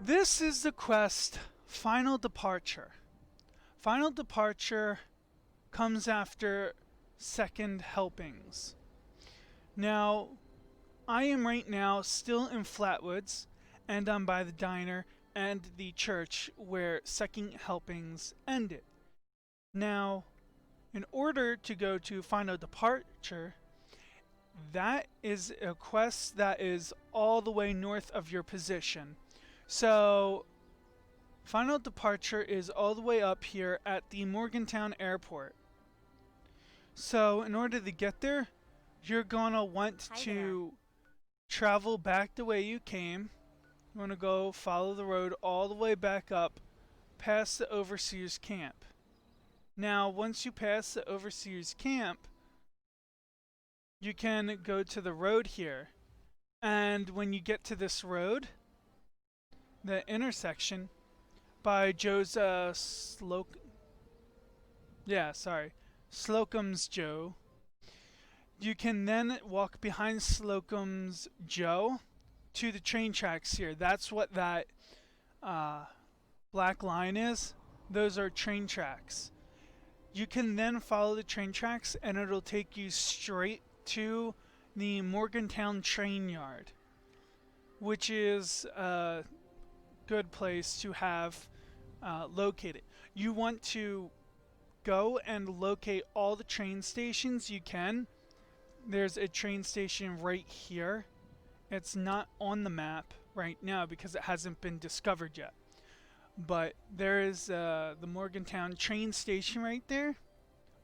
this is the quest Final Departure. Final Departure comes after Second Helpings. Now, I am right now still in Flatwoods, and I'm by the diner and the church where Second Helpings ended. Now, in order to go to Final Departure, that is a quest that is all the way north of your position. So, Final Departure is all the way up here at the Morgantown Airport. So, in order to get there, you're gonna want to travel back the way you came. You want to go follow the road all the way back up past the Overseer's camp. Now, once you pass the Overseer's camp, you can go to the road here. And when you get to this road, the intersection by Joe's Slocum's Joe, you can then walk behind Slocum's Joe to the train tracks here. That's what that black line is. Those are train tracks. You can then follow the train tracks and it'll take you straight to the Morgantown train yard, which is a good place to have located. You want to go and locate all the train stations you can. There's a train station right here. It's not on the map right now because it hasn't been discovered yet. But there is the Morgantown train station right there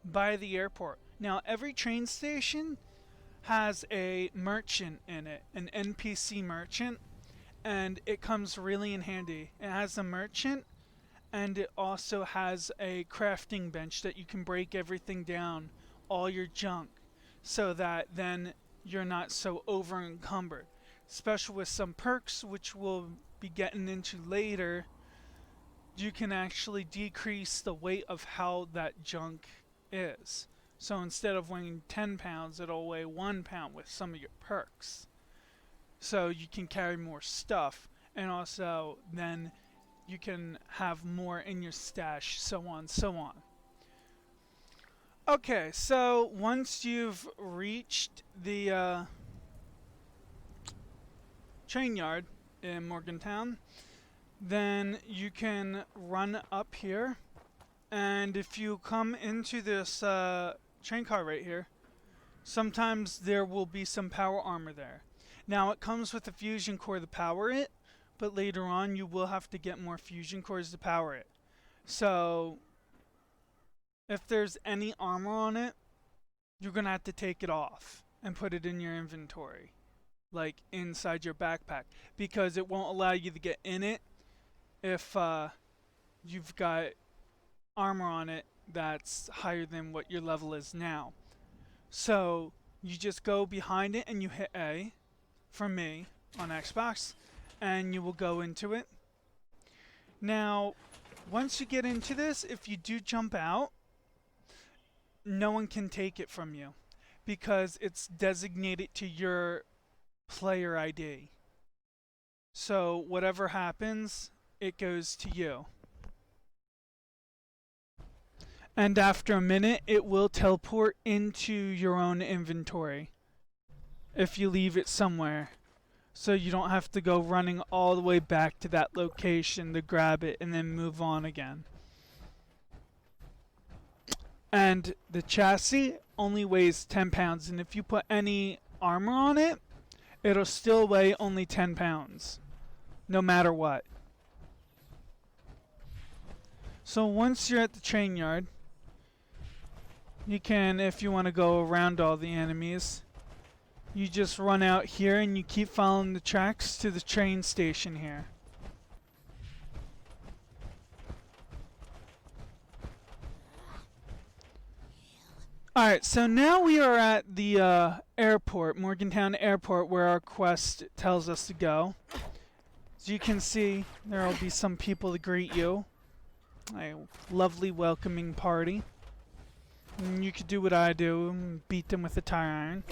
by the airport. Now, every train station has a merchant in it, an NPC merchant, and it comes really in handy. It has a merchant, and it also has a crafting bench that you can break everything down, all your junk, so that then you're not so over encumbered. Especially with some perks, which we'll be getting into later, you can actually decrease the weight of how that junk is. So instead of weighing 10 pounds, it'll weigh 1 pound with some of your perks. So you can carry more stuff, and also then you can have more in your stash, so on, so on. Okay, so once you've reached the train yard in Morgantown, then you can run up here, and if you come into this train car right here, sometimes there will be some power armor there. Now, it comes with a fusion core to power it, but later on you will have to get more fusion cores to power it. So if there's any armor on it, you're gonna have to take it off and put it in your inventory, like inside your backpack, because it won't allow you to get in it if you've got armor on it that's higher than what your level is now. So you just go behind it and you hit A, for me, on Xbox, and you will go into it. Now, once you get into this, if you do jump out, no one can take it from you because it's designated to your player ID. So whatever happens, it goes to you. And after a minute, it will teleport into your own inventory if you leave it somewhere. So you don't have to go running all the way back to that location to grab it and then move on again. And the chassis only weighs 10 pounds, and if you put any armor on it, it'll still weigh only 10 pounds, no matter what. So once you're at the train yard, you can, if you want to go around all the enemies, you just run out here and you keep following the tracks to the train station here. Alright, so now we are at the airport, Morgantown Airport, where our quest tells us to go. As you can see, there will be some people to greet you. A lovely welcoming party. And you could do what I do and beat them with a tire iron.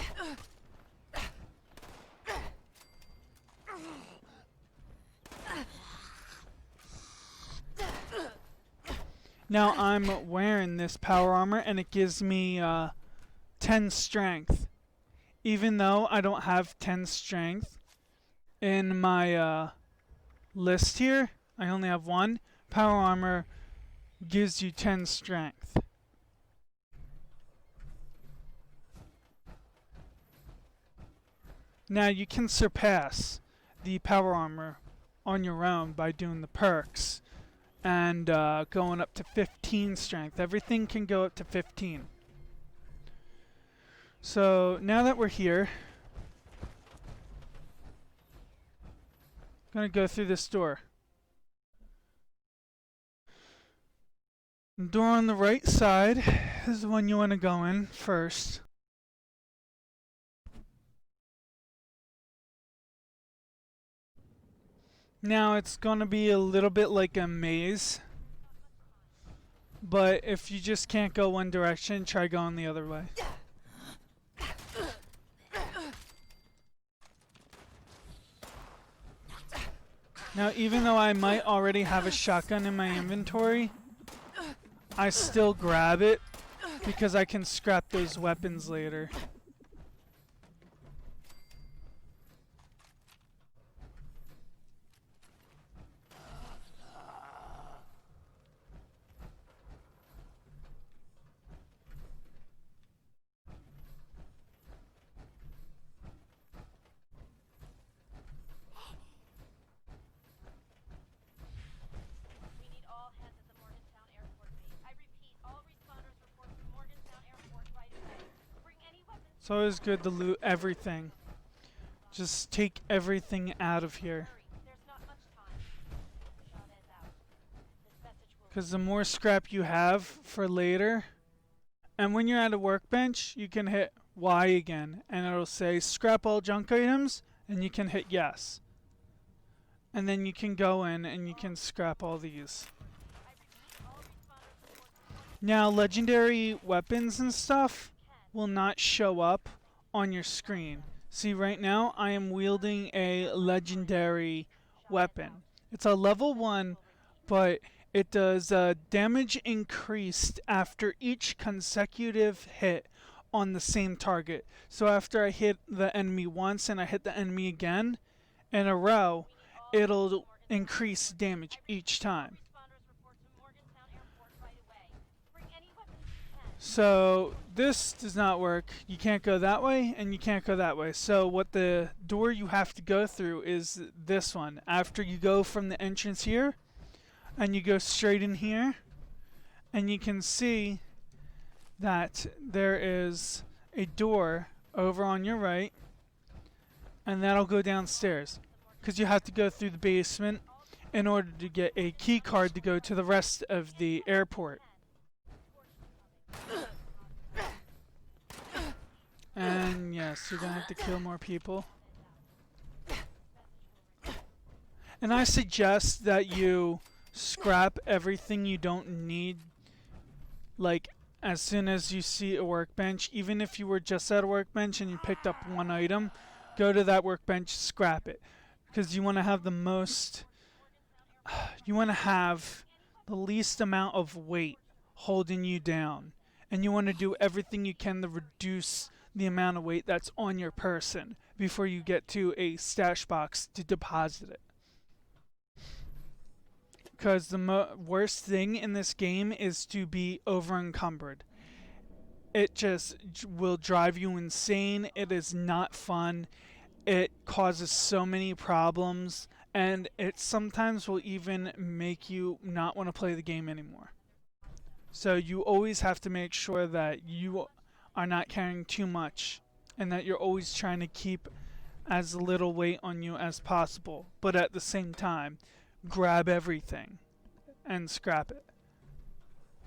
Now I'm wearing this power armor and it gives me 10 strength. Even though I don't have 10 strength in my list here, I only have 1. Power armor gives you 10 strength. Now you can surpass the power armor on your own by doing the perks and going up to 15 strength. Everything can go up to 15. So now that we're here, I'm gonna go through this door. The door on the right side is the one you want to go in first. Now it's gonna be a little bit like a maze, but if you just can't go one direction, try going the other way. Now even though I might already have a shotgun in my inventory, I still grab it because I can scrap those weapons later. It's always good to loot everything. Just take everything out of here. Because the more scrap you have for later, and when you're at a workbench, you can hit Y again, and it'll say scrap all junk items, and you can hit yes. And then you can go in and you can scrap all these. Now, legendary weapons and stuff will not show up on your screen. See, right now I am wielding a legendary weapon. It's a level 1, but it does damage increased after each consecutive hit on the same target. So after I hit the enemy once and I hit the enemy again in a row, it'll increase damage each time. So this does not work. You can't go that way and you can't go that way. So what the door you have to go through is this one. After you go from the entrance here and you go straight in here, and you can see that there is a door over on your right, and that'll go downstairs because you have to go through the basement in order to get a key card to go to the rest of the airport. And yes, you're gonna have to kill more people. And I suggest that you scrap everything you don't need, like as soon as you see a workbench. Even if you were just at a workbench and you picked up one item, go to that workbench, scrap it. Because you want to have the most, you want to have the least amount of weight holding you down. And you want to do everything you can to reduce the amount of weight that's on your person before you get to a stash box to deposit it. Because the worst thing in this game is to be over encumbered. It just will drive you insane. It is not fun. It causes so many problems, and it sometimes will even make you not want to play the game anymore. So you always have to make sure that you are not carrying too much and that you're always trying to keep as little weight on you as possible, but at the same time grab everything and scrap it.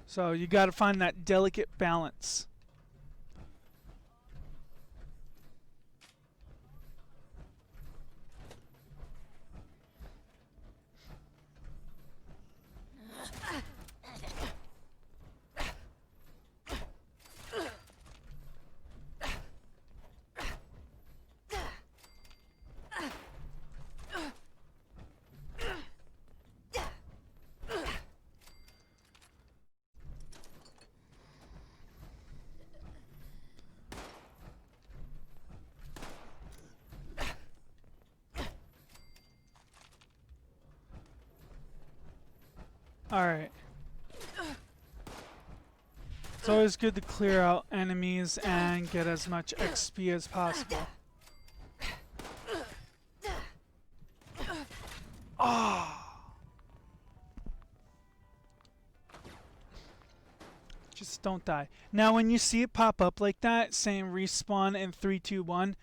So you got to find that delicate balance. Alright. It's always good to clear out enemies and get as much XP as possible. Ah! Just don't die. Now when you see it pop up like that, saying respawn in 3, 2, 1,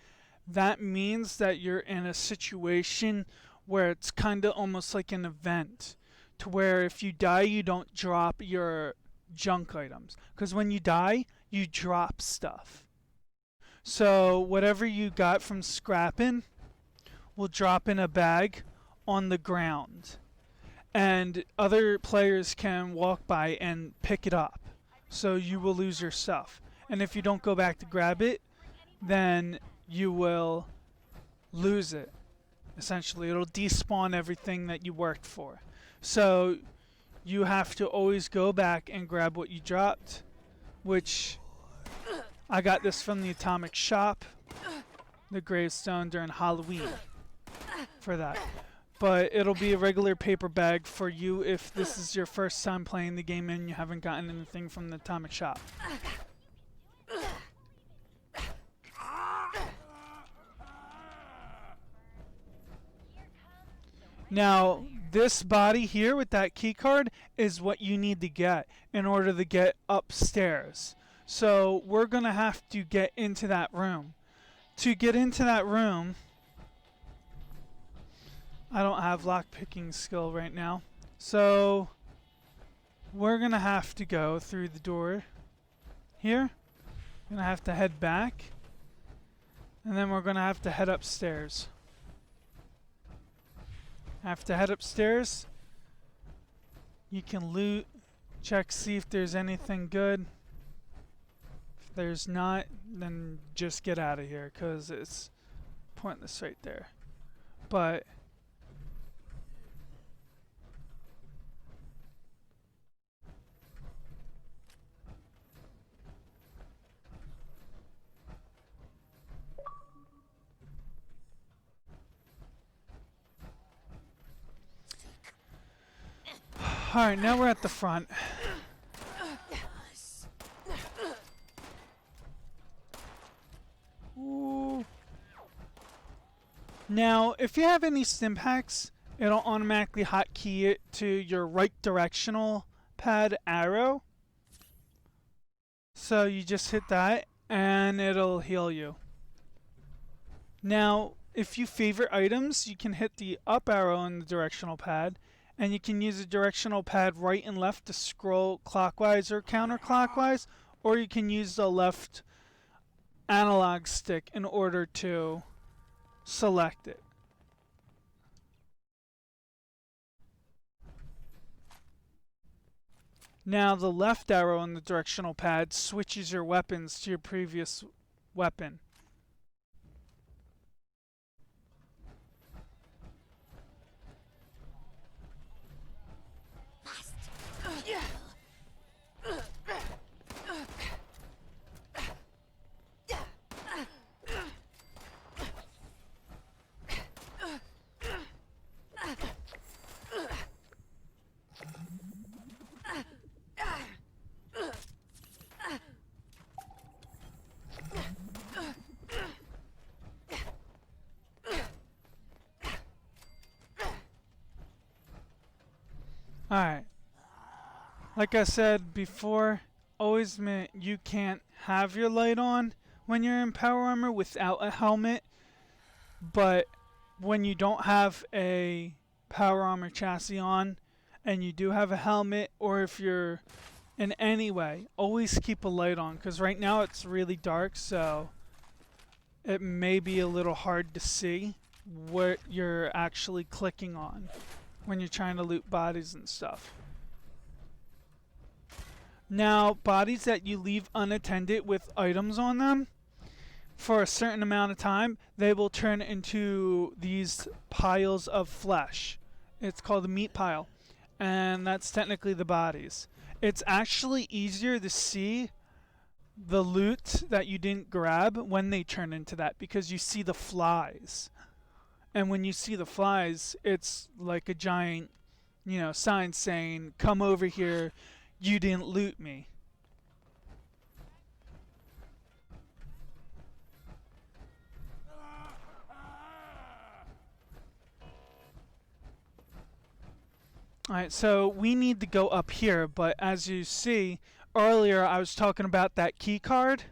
that means that you're in a situation where it's kind of almost like an event. To where if you die, you don't drop your junk items. Because when you die, you drop stuff. So whatever you got from scrapping will drop in a bag on the ground. And other players can walk by and pick it up. So you will lose your stuff. And if you don't go back to grab it, then you will lose it. Essentially, it'll despawn everything that you worked for. So you have to always go back and grab what you dropped, which I got this from the Atomic Shop, the gravestone during Halloween for that. But it'll be a regular paper bag for you if this is your first time playing the game and you haven't gotten anything from the Atomic Shop. Now, this body here with that key card is what you need to get in order to get upstairs. So we're going to have to get into that room. To get into that room, I don't have lockpicking skill right now. So we're going to have to go through the door here. Going to have to head back. And then we're going to have to head upstairs. Have to head upstairs. You can loot, check, see if there's anything good. If there's not, then just get out of here because it's pointless right there. But alright, now we're at the front. Ooh. Now, if you have any stim packs, it'll automatically hotkey it to your right directional pad arrow. So you just hit that and it'll heal you. Now, if you favorite items, you can hit the up arrow on the directional pad. And you can use the directional pad right and left to scroll clockwise or counterclockwise, or you can use the left analog stick in order to select it. Now the left arrow on the directional pad switches your weapons to your previous weapon. Alright. Like I said before, always admit you can't have your light on when you're in power armor without a helmet. But when you don't have a power armor chassis on and you do have a helmet, or if you're in any way, always keep a light on, because right now it's really dark, so it may be a little hard to see what you're actually clicking on when you're trying to loot bodies and stuff. Now, bodies that you leave unattended with items on them for a certain amount of time, they will turn into these piles of flesh. It's called a meat pile, and that's technically the bodies. It's actually easier to see the loot that you didn't grab when they turn into that, because you see the flies. And when you see the flies, it's like a giant you know, signs saying, "Come over here, you didn't loot me." Alright, so we need to go up here, but as you see, earlier I was talking about that key card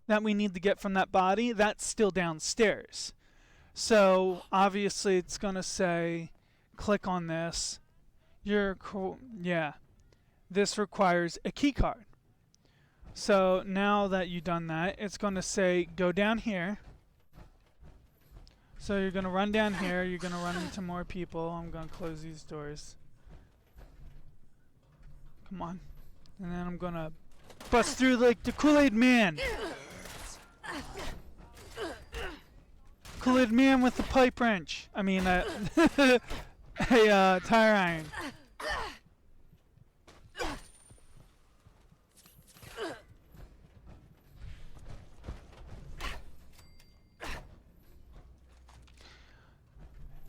that we need to get from that body. That's still downstairs. So obviously it's going to say, click on this. Yeah, this requires a key card. So now that you've done that, it's going to say, go down here. So you're going to run down here. You're going to run into more people. I'm going to close these doors. Come on. And then I'm going to bust through like the Kool-Aid Man. Kool-Aid Man with the pipe wrench. I mean, a tire iron.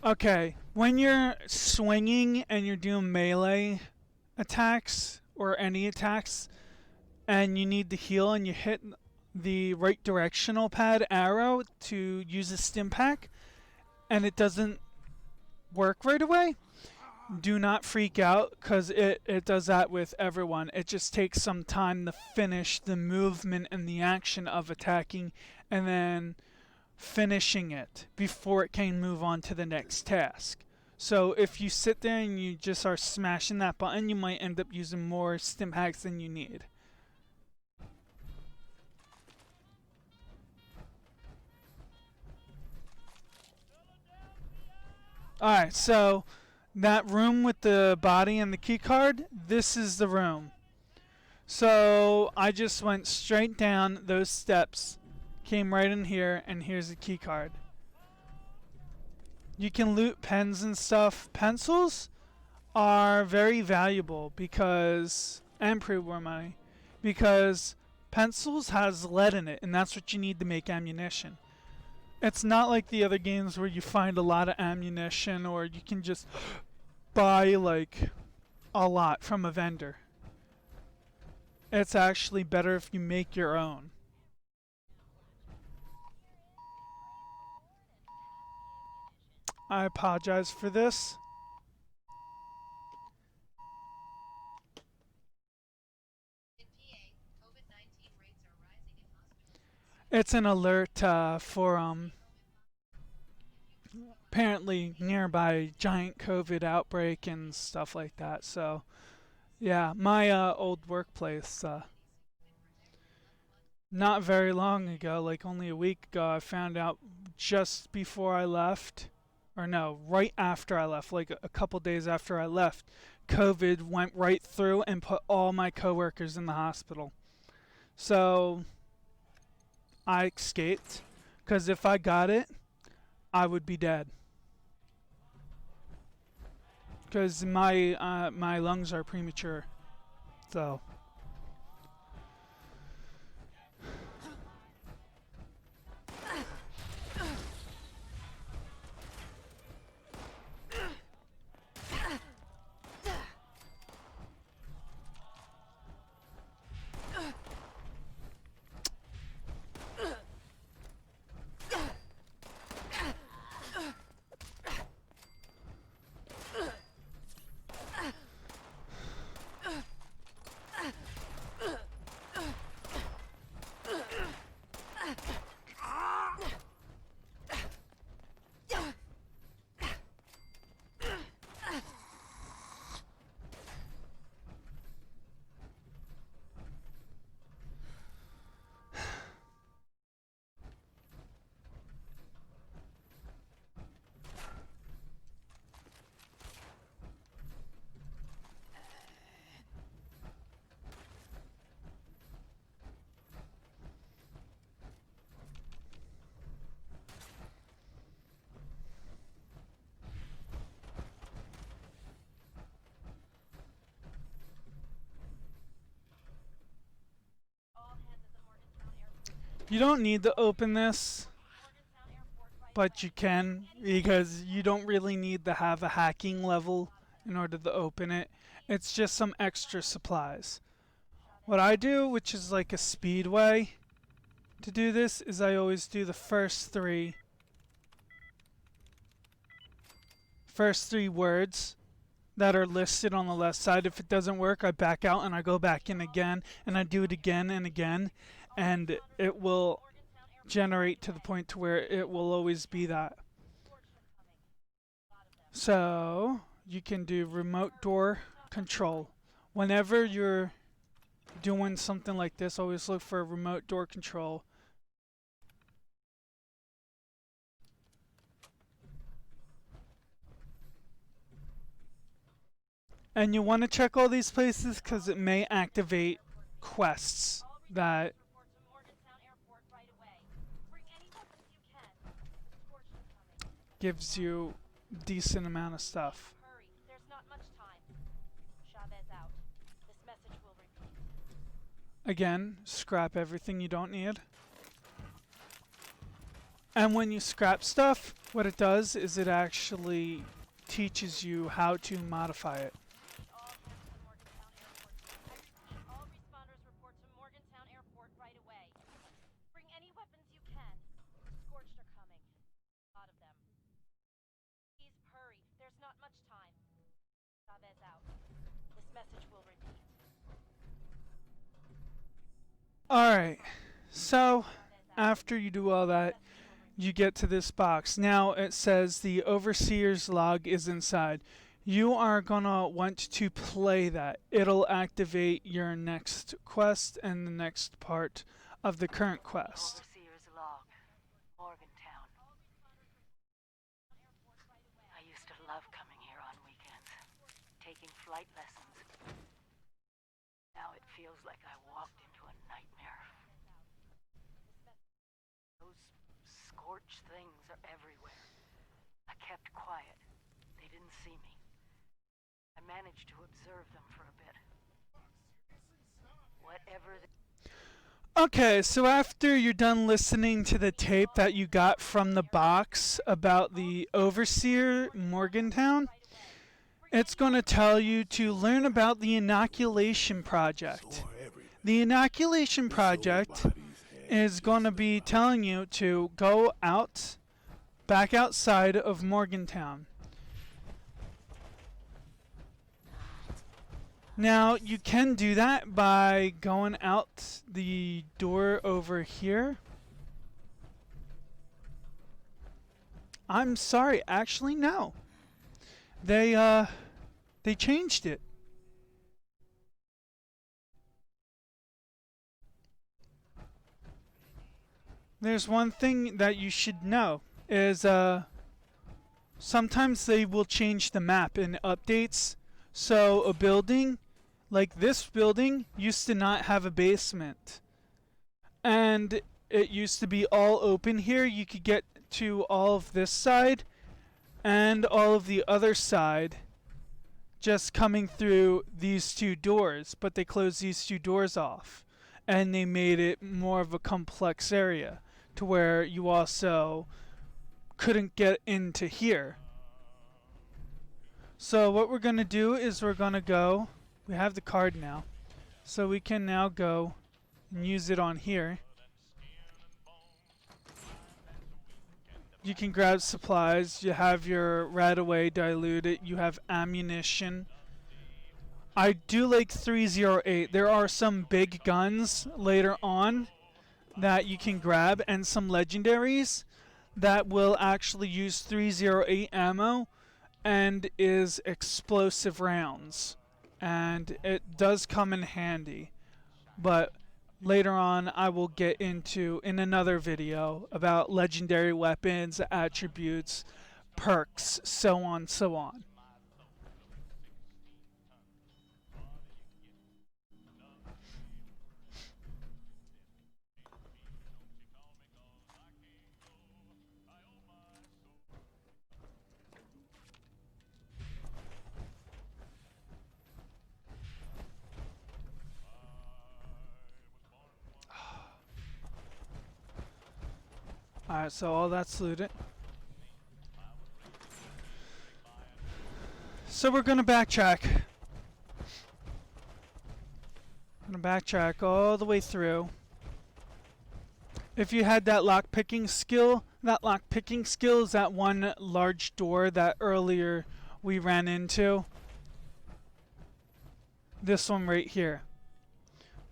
Okay, when you're swinging and you're doing melee attacks or any attacks and you need to heal and you hit the right directional pad arrow to use a stim pack and it doesn't work right away, do not freak out, because it does that with everyone. It just takes some time to finish the movement and the action of attacking and then finishing it before it can move on to the next task. So if you sit there and you just are smashing that button, you might end up using more stim packs than you need. Alright, so that room with the body and the key card, this is the room. So I just went straight down those steps, came right in here, and here's the key card. You can loot pens and stuff. Pencils are very valuable because, and pre-war money, because pencils has lead in it, and that's what you need to make ammunition. It's not like the other games where you find a lot of ammunition or you can just buy like a lot from a vendor. It's actually better if you make your own. I apologize for this. It's an alert for apparently nearby giant COVID outbreak and stuff like that. So yeah, my old workplace, not very long ago, like only a week ago, I found out just before I left, or no, right after I left, like a couple days after I left, COVID went right through and put all my coworkers in the hospital. So I escaped, because if I got it, I would be dead. Because my lungs are premature, so. You don't need to open this, but you can, because you don't really need to have a hacking level in order to open it. It's just some extra supplies. What I do, which is like a speed way to do this, is I always do the first three words that are listed on the left side. If it doesn't work, I back out and I go back in again, and I do it again and again, and it will generate to the point to where it will always be that. So you can do remote door control. Whenever you're doing something like this, always look for remote door control. And you want to check all these places because it may activate quests that gives you decent amount of stuff. Again, scrap everything you don't need. And when you scrap stuff, what it does is it actually teaches you how to modify it. Alright, so after you do all that, you get to this box. Now it says the Overseer's log is inside. You are gonna want to play that. It'll activate your next quest and the next part of the current quest. Overseer's log, Morgantown. I used to love coming here on weekends, taking flight lessons. Now it feels like I walked into a nightmare. Those scorched things are everywhere. I kept quiet. They didn't see me. I managed to observe them for a bit. Whatever Okay, so after you're done listening to the tape that you got from the box about the Overseer Morgantown, it's going to tell you to learn about the Inoculation Project. The Inoculation Project is going to be telling you to go out, back outside of Morgantown. Now, you can do that by going out the door over here. I'm sorry, actually, no. They changed it. There's one thing that you should know is sometimes they will change the map in updates. So a building like this building used to not have a basement. And it used to be all open here. You could get to all of this side and all of the other side just coming through these two doors, but they closed these two doors off and they made it more of a complex area to where you also couldn't get into here. So what we're going to do is we're going to go, we have the card now, so we can now go and use it on here. You can grab supplies, you have your Radaway diluted, you have ammunition. I do like 308. There are some big guns later on that you can grab and some legendaries that will actually use 308 ammo and is explosive rounds. And it does come in handy. But later on I will get into in another video about legendary weapons, attributes, perks, so on, so on. Alright, so all that's looted. So we're gonna backtrack. All the way through. If you had that lock-picking skill is that one large door that earlier we ran into. This one right here.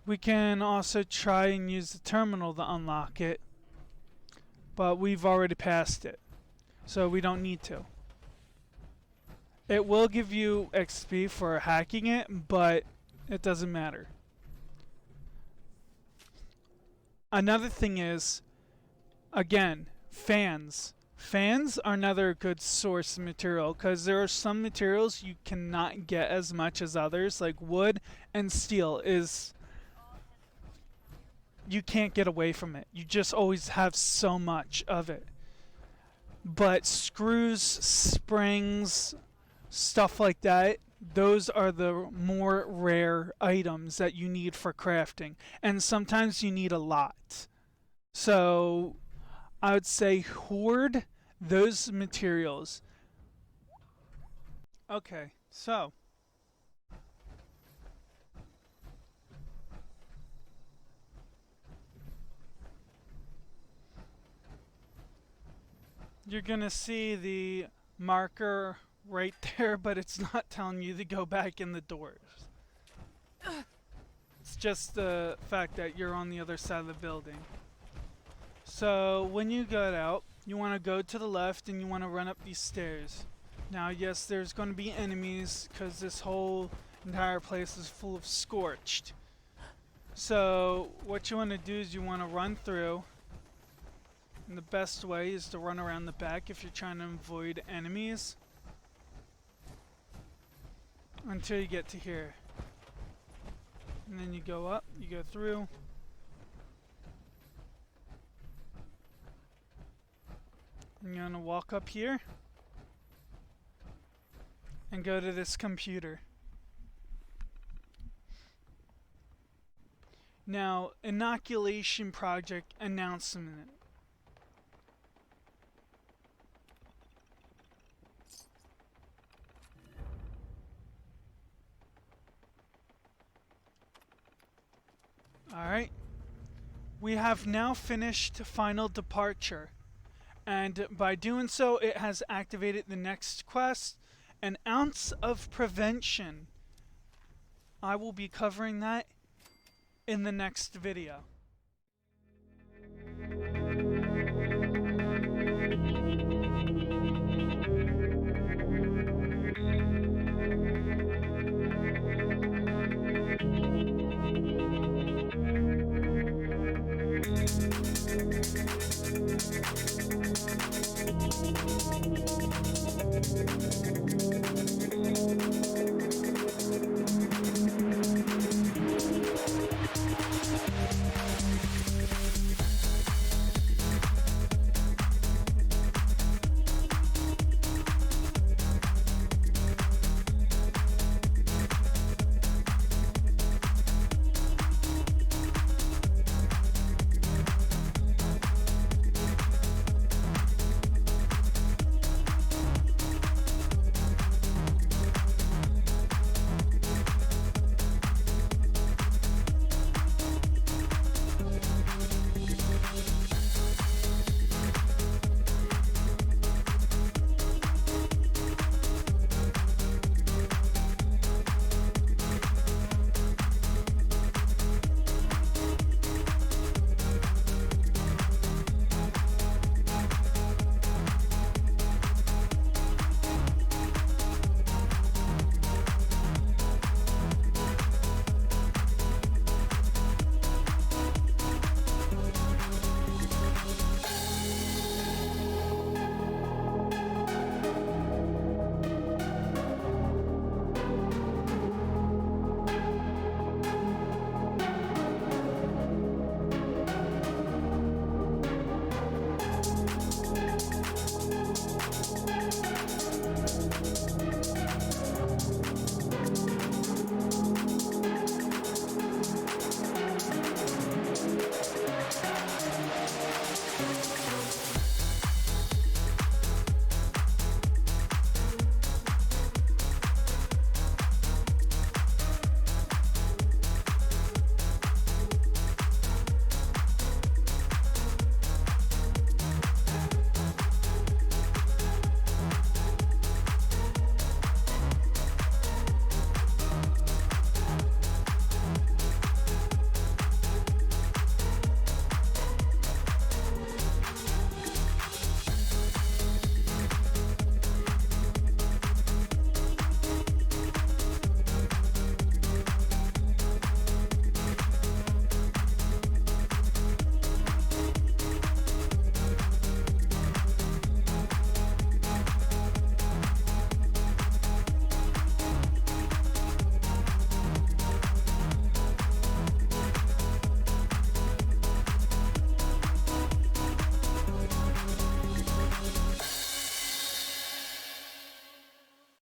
We can also try and use the terminal to unlock it, but we've already passed it, so we don't need to. It will give you XP for hacking it, but it doesn't matter. Another thing is, again, fans. Fans are another good source of material, because there are some materials you cannot get as much as others, like wood and steel is... You can't get away from it. You just always have so much of it. But screws, springs, stuff like that, those are the more rare items that you need for crafting. And sometimes you need a lot. So I would say hoard those materials. Okay, so you're gonna see the marker right there, but it's not telling you to go back in the doors. It's just the fact that you're on the other side of the building. So when you get out, you want to go to the left and you want to run up these stairs. Now yes, there's going to be enemies because this whole entire place is full of scorched. So what you want to do is you want to run through. And the best way is to run around the back if you're trying to avoid enemies. Until you get to here. And then you go up, you go through. And you're gonna walk up here. And go to this computer. Now, inoculation project announcement. Alright. We have now finished final departure. And by doing so, it has activated the next quest, an ounce of prevention. I will be covering that in the next video.